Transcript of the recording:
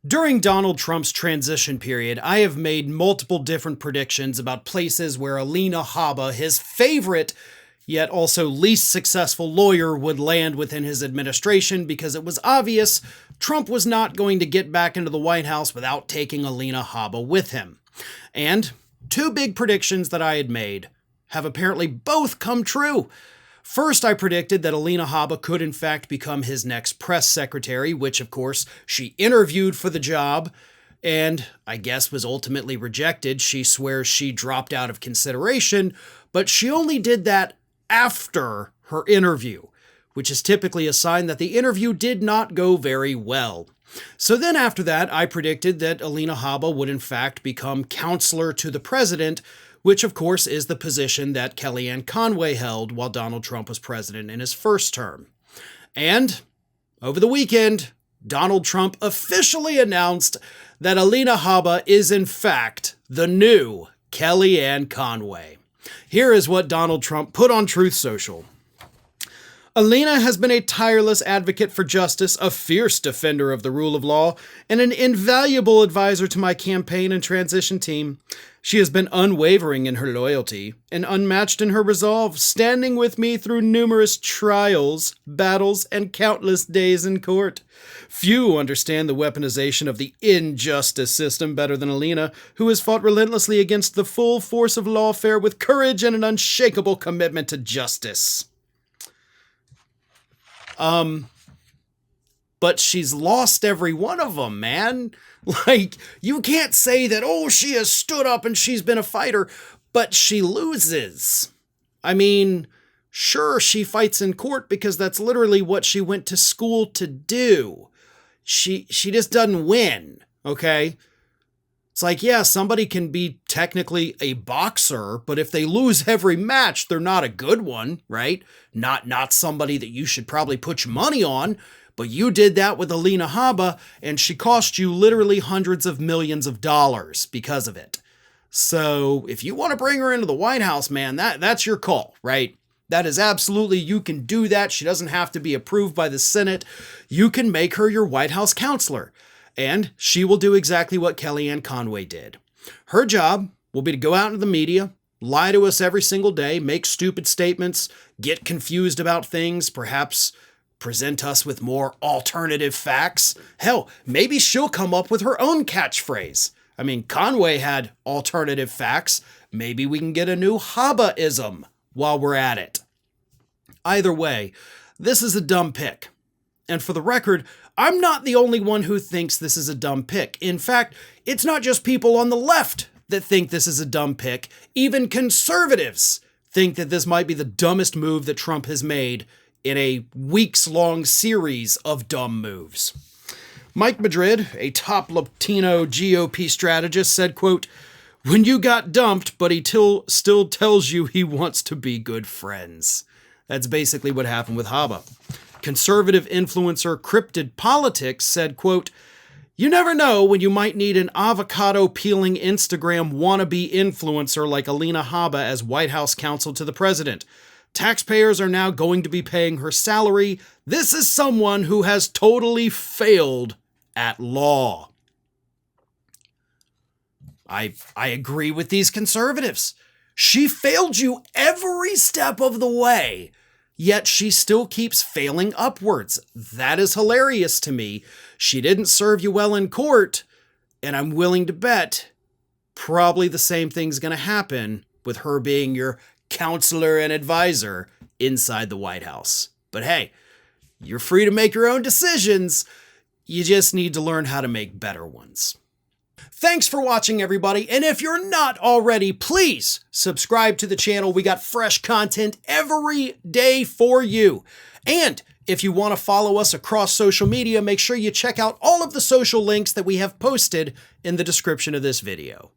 During Donald Trump's transition period, I have made multiple different predictions about places where Alina Habba, his favorite, yet also least successful lawyer, would land within his administration because it was obvious Trump was not going to get back into the White House without taking Alina Habba with him. And two big predictions that I had made have apparently both come true. First, I predicted that Alina Habba could in fact become his next press secretary, which of course she interviewed for the job and I guess was ultimately rejected. She swears she dropped out of consideration, but she only did that after her interview, which is typically a sign that the interview did not go very well. So then after that, I predicted that Alina Habba would in fact become counselor to the president, which of course is the position that Kellyanne Conway held while Donald Trump was president in his first term. And over the weekend, Donald Trump officially announced that Alina Habba is in fact the new Kellyanne Conway. Here is what Donald Trump put on Truth Social. Alina has been a tireless advocate for justice, a fierce defender of the rule of law, and an invaluable advisor to my campaign and transition team. She has been unwavering in her loyalty and unmatched in her resolve, standing with me through numerous trials, battles, and countless days in court. Few understand the weaponization of the injustice system better than Alina, who has fought relentlessly against the full force of lawfare with courage and an unshakable commitment to justice. But she's lost every one of them, man. Like, you can't say that, oh, she has stood up and she's been a fighter, but she loses. I mean, sure, she fights in court because that's literally what she went to school to do. She just doesn't win, okay? It's like, yeah, somebody can be technically a boxer, but if they lose every match, they're not a good one, right? Not somebody that you should probably put your money on. But you did that with Alina Habba, and she cost you literally hundreds of millions of dollars because of it. So if you want to bring her into the White House, man, that's your call, right? That is absolutely, you can do that. She doesn't have to be approved by the Senate. You can make her your White House counselor. And she will do exactly what Kellyanne Conway did. Her job will be to go out into the media, lie to us every single day, make stupid statements, get confused about things, perhaps present us with more alternative facts. Hell, maybe she'll come up with her own catchphrase. I mean, Conway had alternative facts. Maybe we can get a new Habba-ism while we're at it. Either way, this is a dumb pick. And for the record, I'm not the only one who thinks this is a dumb pick. In fact, it's not just people on the left that think this is a dumb pick. Even conservatives think that this might be the dumbest move that Trump has made in a weeks-long series of dumb moves. Mike Madrid, a top Latino GOP strategist, said, quote, "When you got dumped, but he still tells you he wants to be good friends." That's basically what happened with Habba. Conservative influencer Cryptid Politics said, quote, "You never know when you might need an avocado-peeling Instagram wannabe influencer like Alina Habba as White House counsel to the president. Taxpayers are now going to be paying her salary. This is someone who has totally failed at law." I agree with these conservatives. She failed you every step of the way. Yet she still keeps failing upwards. That is hilarious to me. She didn't serve you well in court, and I'm willing to bet probably the same thing's going to happen with her being your counselor and advisor inside the White House. But hey, you're free to make your own decisions. You just need to learn how to make better ones. Thanks for watching, everybody. And if you're not already, please subscribe to the channel. We got fresh content every day for you. And if you want to follow us across social media, make sure you check out all of the social links that we have posted in the description of this video.